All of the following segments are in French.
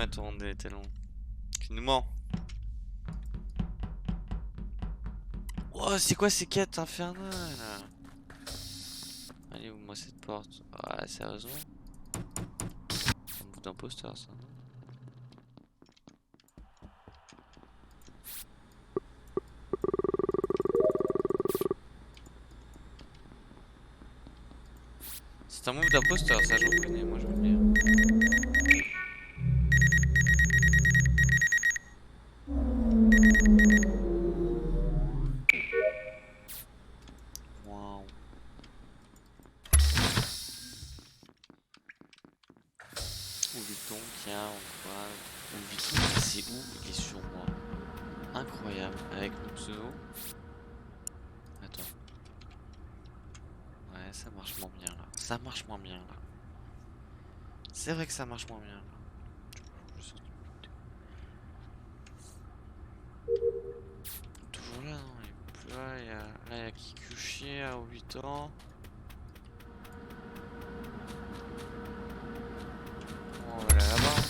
être rendez talons. Tu nous mens. Oh, c'est quoi ces quêtes infernales? Allez, ouvre-moi cette porte. Ah, sérieusement? Un bout d'imposteur, ça. C'est un move d'imposteur, ça, je reconnais, moi, je veux le dire. Waouh. Où vit-on? Tiens, on voit. Où vit-on? C'est où? Il est sur moi. Incroyable. Avec mon pseudo. Attends. Ouais, ça marche moins bien là. Ça marche moins bien là. C'est vrai que ça marche moins bien là. Je saute une vidéo. Toujours là, non? Il est plus là. Il y a Kikuchi à 8 ans. On va aller là-bas.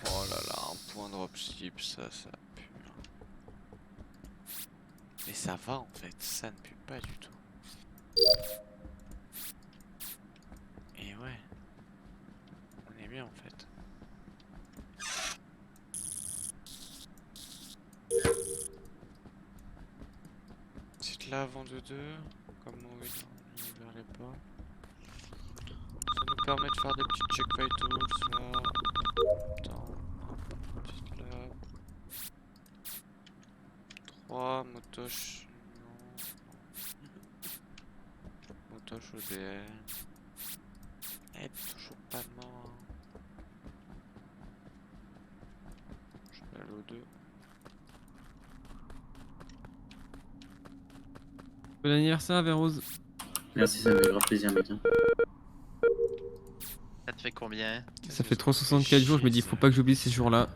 Oh là là, un point dropship, ça pue. Mais ça va en fait, ça ne pue pas du tout. Et ouais, on est bien en fait. Petite là avant de deux, comme on est vers les pas. Ça nous permet de faire des petits check vitals là. Attends, hop, petite là. 3, motoche. Non. Motoche ODR. Eh, toujours pas de mort. Je vais aller au 2. Bon anniversaire, Vérose. Merci, ça me fait grave plaisir, mec. Ça te fait combien? Ça fait 364 jours, je me dis, faut pas que j'oublie ces jours-là.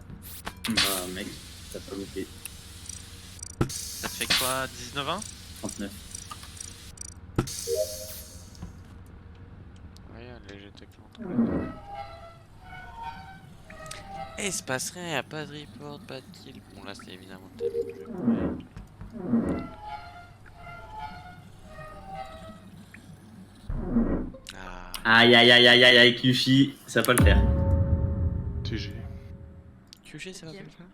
Bah, mec, t'as pas loupé. Ça te fait quoi? 19 ans? 39. Regarde, léger techno. Eh, il se passe rien, y'a pas de report, pas de kill. Bon, là, c'est évidemment le timing que je vais prendre. Ah, Aïe aïe aïe aïe aïe aïe, Kyushi, ça va pas le faire. TG. QG, ça va pas le faire?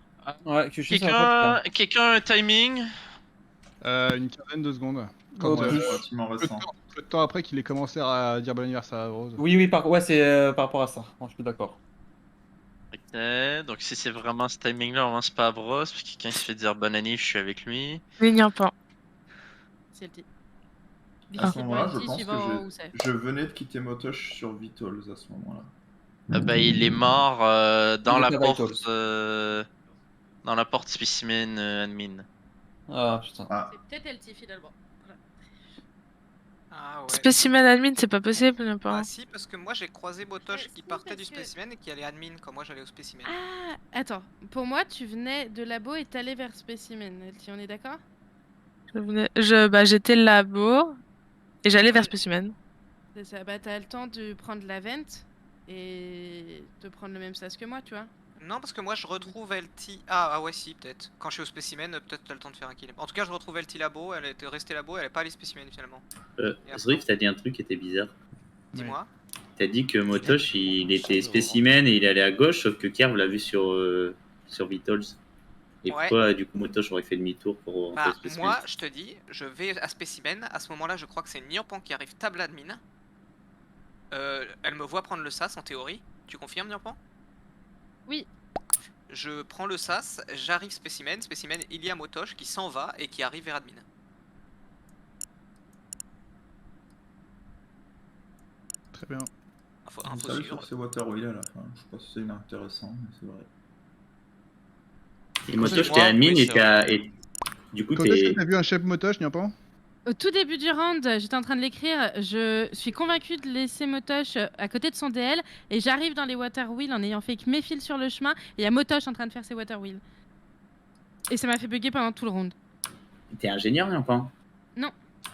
Ouais, Kyushi, ça va pas le Quelqu'un a un timing? Une quinzaine de secondes. Oh, Quand, plus. Relativement récent. peu de temps après qu'il ait commencé à dire bon anniversaire à Rose. Oui, oui, ouais, c'est par rapport à ça. Bon, je suis d'accord. Ok, donc si c'est vraiment ce timing-là, on lance pas à Bros, parce que quelqu'un se fait dire bonne année, je suis avec lui. Mignon pas. C'est le À ce moment-là, je pense suivant où que c'est. je venais de quitter Motosh sur Vitals à ce moment-là. Bah, il est mort dans Il la était à porte. Vitals. Dans la porte spécimen admin. Ah putain. Ah, C'est peut-être LT finalement. Voilà. Ah ouais. Spécimen admin, c'est pas possible, non pas. Ah si, parce que moi j'ai croisé Motosh qui partait du spécimen et qui allait admin quand moi j'allais au spécimen. Ah, attends. Pour moi, tu venais de labo et t'allais vers spécimen. LT, on est d'accord? J'étais labo et j'allais vers spécimen. C'est ça. Bah, t'as le temps de prendre la vente et de prendre le même sas que moi, tu vois. Non, parce que moi je retrouve LT. Ah ouais, si, peut-être. Quand je suis au spécimen, peut-être t'as le temps de faire un kill. En tout cas, je retrouve LT labo, elle était restée labo, elle est pas allée spécimen finalement. Zrif, t'as dit un truc qui était bizarre. Dis-moi. T'as dit que Motosh il était spécimen et il allait à gauche, sauf que Kerv l'a vu sur Vitals. Et Ouais. pourquoi du coup Motosh aurait fait demi-tour pour rentrer Bah, au spécimen? moi, je te dis, je vais à spécimen. À ce moment-là, je crois que c'est Nyorpan qui arrive table admin. Elle me voit prendre le sas en théorie. Tu confirmes, Nyorpan? Oui. Je prends le sas, j'arrive spécimen, il y a Motosh qui s'en va et qui arrive vers admin. Très bien. vous savez sur ces Waterwheel à la fin. Je sais pas si c'est inintéressant, mais c'est vrai. Et Motosh, t'es admin et du coup Quand est-ce que t'es. t'as vu un chef Motosh, n'y a pas? Au tout début du round, j'étais en train de l'écrire, je suis convaincue de laisser Motosh à côté de son DL et j'arrive dans les water wheels en ayant fait que mes fils sur le chemin et il y a Motosh en train de faire ses water wheels. Et ça m'a fait bugger pendant tout le round. T'es ingénieur, n'y a pas? Non.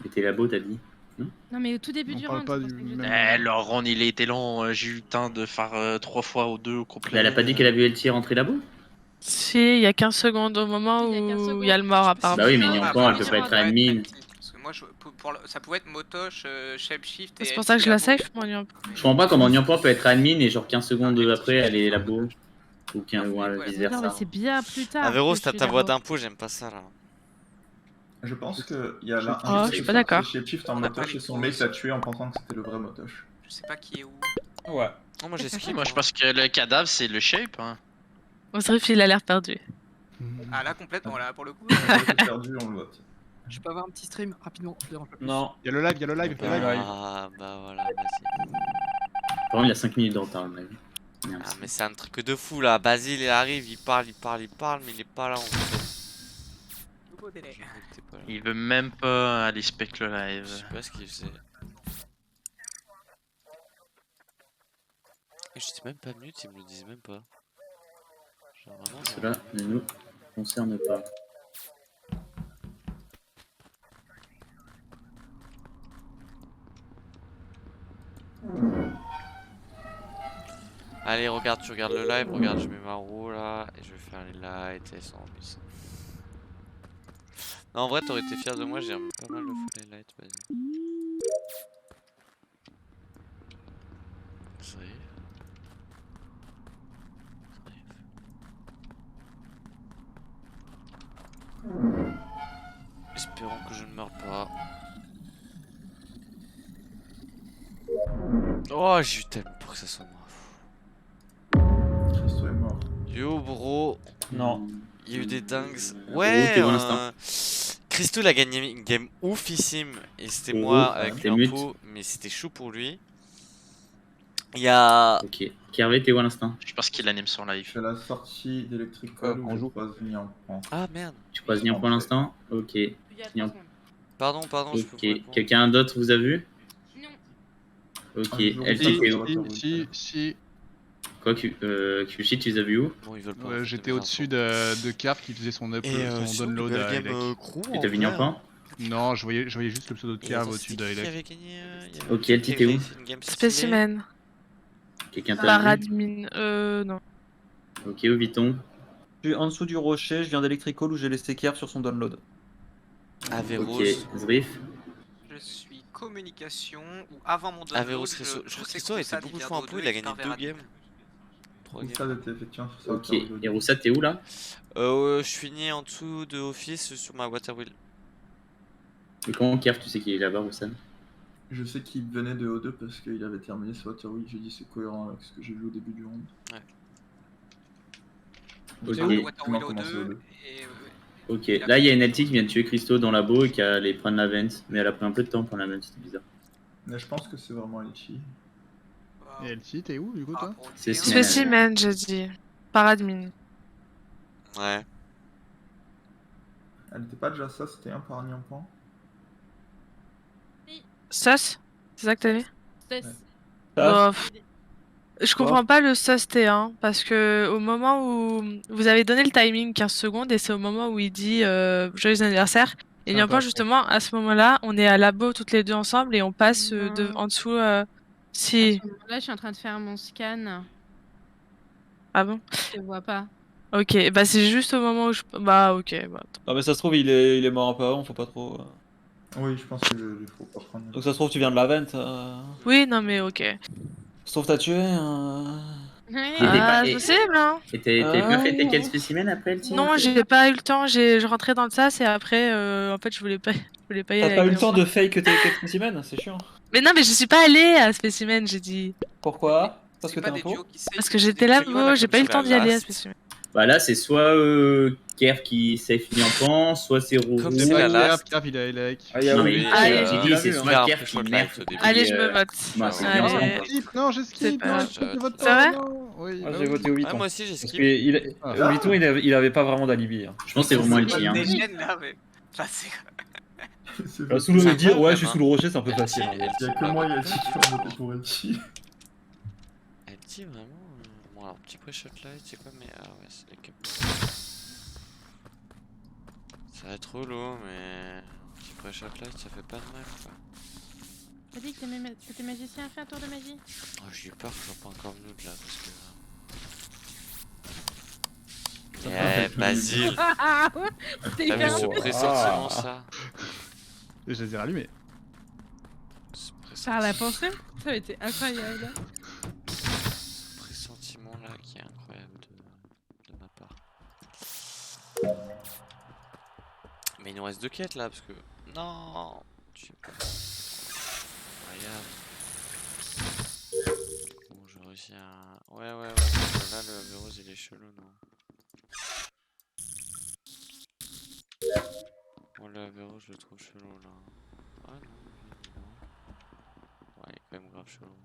Était labo, t'as dit? Non, mais au tout début On du parle round. pas c'est pour du ça que je même- te- Eh, leur round il a été long, j'ai eu le temps de faire 3 fois ou 2 au complet. Mais elle a pas dit qu'elle a vu LT rentrer labo? Si, il y a 15 secondes au moment Il y a 15 où il y a le mort, secondes. apparemment. Bah oui, mais Ah, Niampan, bah, elle peut oui, pas oui, être oui, admin. Parce que moi, ça pouvait être Motosh, Shapeshift et. C'est pour ça que je la safe, moi, Niamp. Je comprends pas comment Niampan peut être admin et genre 15 secondes après elle est labo. Ou vice Non, mais versa. c'est bien plus tard. Averros, que je t'as suis ta voix là-bas. d'impôt, j'aime pas ça là. Je pense qu'il y a là Oh, un je suis pas d'accord. Shift en On a pas motoche les et son causes. mec l'a tué en pensant que c'était le vrai motoche. Je sais pas qui est où. Ouais. Oh, moi j'ai skip. Moi je pense que le cadavre c'est le shape. Hein. Osrif, il a l'air perdu. Ah là, complètement, là, pour le coup. On a perdu, on le vote. Je peux avoir un petit stream rapidement, je dérange pas plus. Non. Il y a le live, il y a le live, il y a le live. Ah bah voilà, vas-y. Par contre, il a 5 minutes de retard, à mon avis. Merde. Ah mais c'est un truc de fou là, Basile il arrive, il parle, mais il est pas là en fait. Nouveau délai. Je vois que t'es pas là. Il veut même pas aller spec le live. Je sais pas ce qu'il faisait. Et je sais même pas minute, ils me le disent même pas. Genre vraiment. Cela ne nous concerne pas. Allez, regarde, tu regardes le live, regarde, je mets ma roue là, et je vais faire les lights et sans mise. Non, en vrai, t'aurais été fier de moi, j'ai remis pas mal de fois les lights, vas-y. Save. Espérons que je ne meurs pas. Oh, j'ai eu tellement pour que ça soit mort. Christo est mort. Yo, bro. Non. Il y a eu des dingues. Roux, Ouais, t'es bon l'instant. Christo il a gagné une game oufissime et c'était Roux, moi ouais, avec t'es l'impôt, mais c'était chaud pour lui. Il y a. Ok. Kervé, t'es où à l'instant? Je pense qu'il anime son live. Je suis à la sortie d'Electrical où je croise Niampan. Ah merde. Tu croises Niampan pour l'instant? Ok. Il y a 3 Niam- secondes. Pardon, je peux Ok. vous répondre. Quelqu'un d'autre vous a vu? Non. Ok. Ah, je LT, vous t'es remercie. où? Si, Quoi, Qshit, tu les as vus où? Bon, ils veulent pas. en fait, j'étais de mes au-dessus infos. de Carf qui faisait son Et son download nouvelle à game Elec. crew. Et en t'as vu vrai. Niampan? Non, je voyais juste le pseudo de Et Carf attends, au-dessus c'était de qui qui Elec. avait gagné Ok, LT, t'es où? C'est une game stylée. Spécimen. Quelqu'un Par t'a vu? admin. Non. Ok, où vit-on? Je suis en dessous du rocher, je viens d'Electrical où j'ai laissé Kerr sur son download. Averros. Ok, Zrif. Je suis communication ou avant mon download. Averros Christo. Je crois que Christo a été beaucoup de fois un peu, il a gagné 2 games. 3 games. Ça était effectivement sur ça. Ok. Et Roussat, t'es où là? Je finis en dessous de Office sur ma water wheel. Et comment Kerf, tu sais qu'il est là-bas, Roussat? Je sais qu'il venait de O2 parce qu'il avait terminé sur Waterwheel. J'ai dit c'est cohérent avec ce que j'ai vu au début du round. Ouais. Ok. Waterwheel Comment commencer au O2 deux. et. Ok, là il y a une LT qui vient de tuer Christo dans labo et qui allait prendre la vente, mais elle a pris un peu de temps pour prendre la vente, c'était bizarre. Mais je pense que c'est vraiment Litchi. Et LT, t'es où du coup toi? C'est Spécimen, j'ai dit. Par admin. Ouais. Elle était pas déjà ça, c'était un par Niampan. Sus? C'est ça que t'as dit? Ah, Bof. Je comprends pas le sus T1 parce que au moment où vous avez donné le timing 15 secondes et c'est au moment où il dit joyeux anniversaire et Ah, Niampan pas justement à ce moment-là on est à labo toutes les deux ensemble et on passe en dessous si Là, je suis en train de faire mon scan. ah bon Je te vois pas. ok bah c'est juste au moment où je bah ok bah, attends. Non mais ça se trouve il est mort un peu avant, faut pas trop... Oui, je pense que il faut pas prendre. Donc ça se trouve tu viens de la vente. Oui non mais ok Ça se trouve t'as tué Ouais. t'es pas- c'est possible hein. Et t'avais pas fait tes quels spécimens après LT? Non j'ai pas eu le temps je rentrais dans le sas et après en fait je voulais pas y T'as aller pas eu avec le temps Niampan. de fake tes 4 spécimens, c'est chiant. Mais non mais je suis pas allée à Spécimen j'ai dit Pourquoi? Parce que C'est t'es pas un des faux? duos qui parce que j'étais là j'ai pas eu le temps d'y aller à Spécimen. Bah là c'est soit Kerf qui safe Niampan, soit c'est Roux. Comme C'est c'est la pas Kerf, last. Kerf il a Elec. Ah, y a Non oui. mais Allez. j'ai dit c'est Il a soit un Kerf peu qui chaud de nerf. light au début. Allez je me vote. Bah, c'est Allez. bien ensemble. Skip, non, j'ai skip, C'est pas non, grave. je vote C'est pas, vrai non. Oui, Moi bah j'ai oui. voté Ah, 8 ans. moi aussi j'ai Parce skip. que Ah. Vuitton il avait pas vraiment d'alibi. Hein. Je pense que c'est vraiment LT hein. Des gènes là, mais. Là, c'est. C'est Sous le C'est dire un peu ouais même, je suis hein. sous le rocher c'est un peu facile. LT, hein. Il y a que moi et Elchi qui ont voté pour Elchi. LT vraiment. Bon alors petit pré-shot light, c'est quoi mais ah ouais c'est les cap. Ça va être relou mais. Petit pré-shot light, ça fait pas de mal quoi. T'as dit que t'étais magicien, fais un tour de magie. Oh, j'ai eu peur que je sois pas encore nude là parce que. Ça peut Eh, être Basile! Ah ouais, c'était T'avais hyper ce nul. pressentiment ça? Je les ai rallumés. Ce Par la pensée, ça a été incroyable. pressentiment là qui est incroyable de ma part. Mais il nous reste 2 quêtes là parce que. Non! Je sais pas. Regarde. Bon, j'ai réussi à. Ouais. Là, le Averroes il est chelou, non? Bon, le Averroes je le trouve chelou là. Ah non, non. Ouais, il est quand même grave chelou.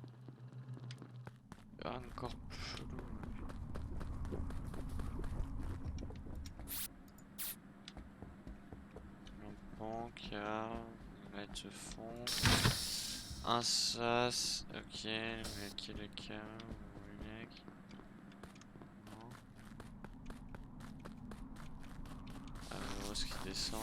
Ah, encore plus chelou. Banca, mettre ce fond. Un sas, ok, mais qui est le cas? Mec. Non. Rose qui descend.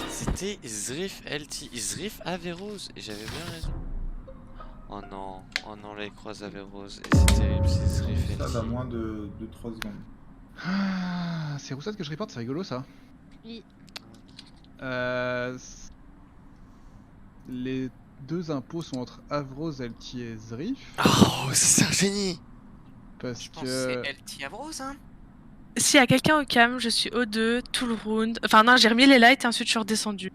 C'était Zrif LT, Zrif Averroes, et j'avais bien raison. Oh non, là il croise Averroes, et c'est terrible, c'est Zrif LT. Ça va moins de 3 secondes. Ah, c'est Roussat que je reporte, c'est rigolo ça. Oui. Les deux impôts sont entre Averroes, LT et Zrif. Oh, c'est un génie! Parce Je pense que. que c'est LT Avrose, hein. S'il y a quelqu'un au cam, je suis O2 tout le round. Enfin non, j'ai remis les lights et ensuite je suis redescendu.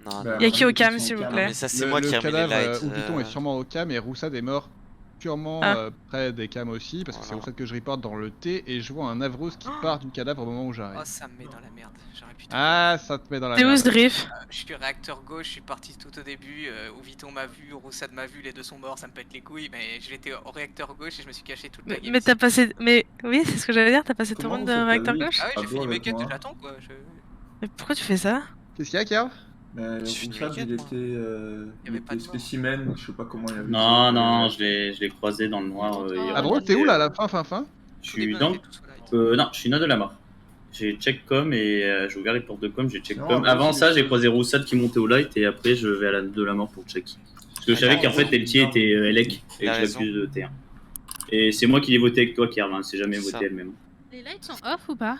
Non, Bah, Y a qui au ils cam, sont s'il vous cam. plaît? mais ça c'est Le, moi le qui ai remis les cadavre lights. Oubiton est sûrement au cam et Roussad est mort purement Ah. près des cams aussi parce que c'est Voilà. Roussad que je reporte dans le T et je vois un Averroes qui part du cadavre au moment où Oh, j'arrive. ça me met dans la merde. J'aurais pu te Ah, ça te met dans la T'es où merde. Zrif? Je suis réacteur gauche, je suis parti tout au début. Ouviton m'a vu, Roussad m'a vu, les deux sont morts, ça me pète les couilles. Mais j'étais au réacteur gauche et je me suis caché toute la game. Mais t'as passé. Mais oui, c'est ce que j'allais dire, t'as passé ton Comment round vous de faites réacteur la vie gauche? Ah ouais, j'ai Ah, fini bon, mes avec quêtes, moi. j'attends quoi. Mais pourquoi tu fais ça? Qu'est-ce qu'il y a, Kerv? Mais Je finis Roussad, mes il quêtes, moi. était, Il y avait pas de mort. spécimen, je sais pas comment il avait Non, non, je l'ai croisé dans le noir. il Averroes, rentrait, t'es où là à la fin? Je Au début, suis on dans. était tous au light. Non, je suis nord de la mare. J'ai check com et j'ai ouvert les portes de com, j'ai check Non, com. mais Avant c'est- ça, j'ai croisé Roussad qui montait au light et après je vais à la de la mort pour check. Parce que je Ah, savais non, qu'en fait non, Eltier non. était Elec et Il a que je raison. l'accuse de T1. Et c'est moi qui l'ai voté avec toi, Kerv, hein, c'est jamais C'est voté ça. elle-même. Les lights sont off ou pas?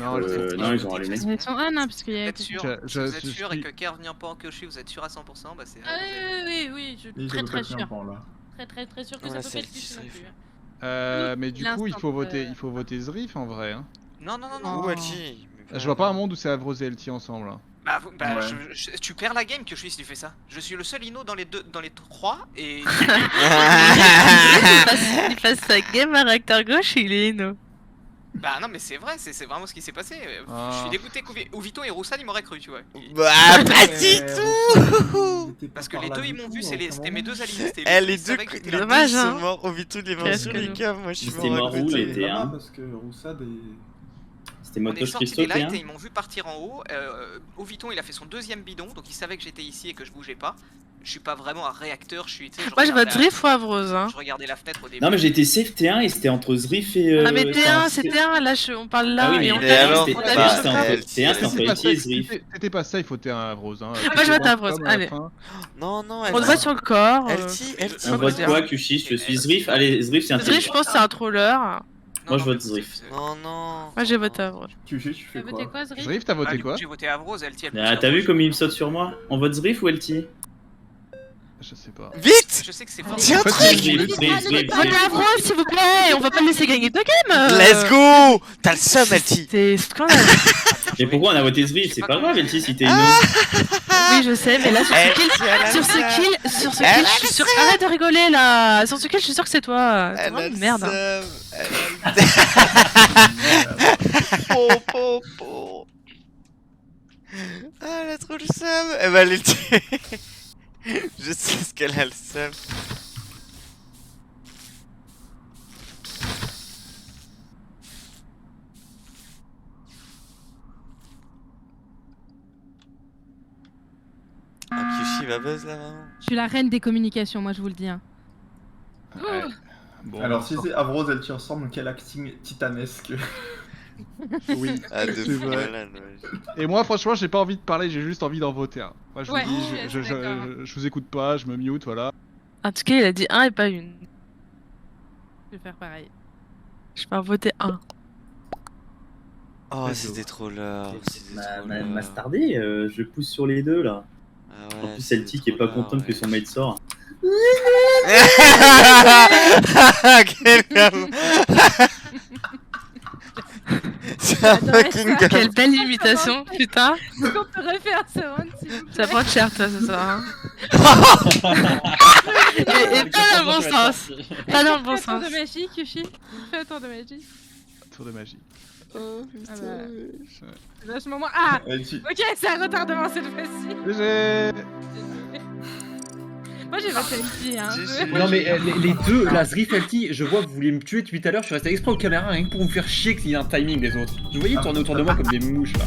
Non, je sais Non, ils ont allumé. Ils sont on, hein, parce qu'il y Vous a. êtes sûr, Je- si vous êtes je sûr suis- et que Kerr vient pas en Kyoshi, vous êtes sûr à 100%, bah c'est. Ah oui, je Il suis est très pas très très sûr. longtemps, là. Très sûr que Voilà, ça peut c'est pas être le Lucie non Zrif. plus. Mais Oui, du coup, il faut l'instant, voter Zrif en vrai. Hein. Non, non, non, Oh. non. Où LT? Je vois pas un monde où c'est Averroes et LT ensemble. Hein. Bah, Ouais. tu perds la game Kyoshi si tu fais ça. Je suis le seul Ino dans les trois et. Il passe sa game à réacteur gauche, il est no. Bah non mais c'est vrai, c'est vraiment ce qui s'est passé. Je Ah. suis dégoûté qu'Ovito et Roussad ils m'auraient cru, tu vois. Bah, pas du tout! Parce que les deux ils m'ont vu, c'était mes deux alliés. c'était- Eh, ils les deux, savaient que j'étais les là. deux Dommage, sont hein. morts. Ovito, il est mort Qu'est-ce sur que les nous. caves. Moi, je suis C'était mort à mort où, côté. les T1? Là-bas, parce que Roussad est... C'était On est Motosh sorti Christo des lights T1? et ils m'ont vu partir en haut. Oviton il a fait son deuxième bidon, donc il savait que j'étais ici et que je bougeais pas. Je suis pas vraiment un réacteur, je suis. tu sais, Moi je vote regardais Zrif ou Averroes, hein. Je regardais la fenêtre au début. Non, mais j'ai été safe T1 et c'était entre Zrif et. Ah mais enfin, T1, c'est T1, là on parle là Ah oui, mais et on Et t'a alors, vu, c'était on t'a bah, vu c'était sur entre le LT, T1, c'était entre C'était pas LT et ça, Zrif. c'était pas ça, il faut un Averroes. Hein. Moi, je vote C'était Averroes, comme à la allez. fin. Non, non, On te voit sur le corps. LT, je LT. sais On pas vote dire. quoi, Kushi? Je suis Zrif. Allez, Zrif, c'est un Zrif, je pense que c'est un troller. Non, Moi, je non, vote mais Zrif. Non, non. Moi j'ai voté Averroes. Tu fais T'as voté quoi? quoi, Zri? Zrif, t'as Ah, voté du coup, quoi? j'ai voté Avrose, LT. Ah, t'as vu comme il me saute sur moi? On vote Zrif ou LT? Je sais pas. Vite! Je sais que c'est Tiens, fort. En fait, truc. Zrif, Zrif, Zrif, Votez Zrif. Averroes s'il vous plaît, on va pas le laisser gagner deux games. Let's go! T'as le seum, LT. C'est scandaleux. Et pourquoi on a voté Zrif? C'est pas grave, LT, si t'es Ah. une. Oui je sais, mais là sur ce kill, LT, elle a le sur seum. ce kill, je suis sûr. Arrête de rigoler là. Sur ce kill, je suis sûr que c'est toi. T'es Elle a vraiment le une merde. seum. Elle a le Po, po, po. Ah, elle a trop le seum. Elle va aller le tuer. Je sais ce qu'elle a le seum. Ah, Kyushi va buzz là, vraiment. Je suis la reine des communications, moi je vous le dis. Hein. Ouais. Bon, Alors si c'est Avrose, elle tire ensemble, quel acting titanesque. oui, Ah, de c'est fou vrai. malade, ouais. Et moi, franchement, j'ai pas envie de parler, j'ai juste envie d'en voter un. Moi, je Ouais, vous dis, je suis d'accord. je vous écoute pas, je me mute, voilà. En tout cas, il a dit 1 et pas une. Je vais faire pareil. Je vais en voter 1. Oh, Let's c'était go. trop là. M'a stardé, je pousse sur les deux là. En plus, Celtic est pas contente que son mate sort. Quel gamin. C'est un J'adorais fucking ça. gamin. Quelle belle imitation, putain. Est-ce qu'on peut refaire ce round s'il vous plaît? Ça prend cher, toi, ce soir. Hein. et pas dans le bon sens. Pas dans le bon Fais un tour sens. de magie, Kushi. Fais un tour de magie. Tour de magie. Oh, Ah bah, c'est vachement moins. Ah ok, c'est un retardement cette fois-ci. GG. Moi j'ai voté MP, hein. Non mais les deux, la Zrifelty, je vois que vous voulez me tuer depuis tout à l'heure, je suis resté exprès aux caméras rien que pour vous faire chier qu'il y a un timing des autres. Je voyais tourner autour de moi comme des mouches là.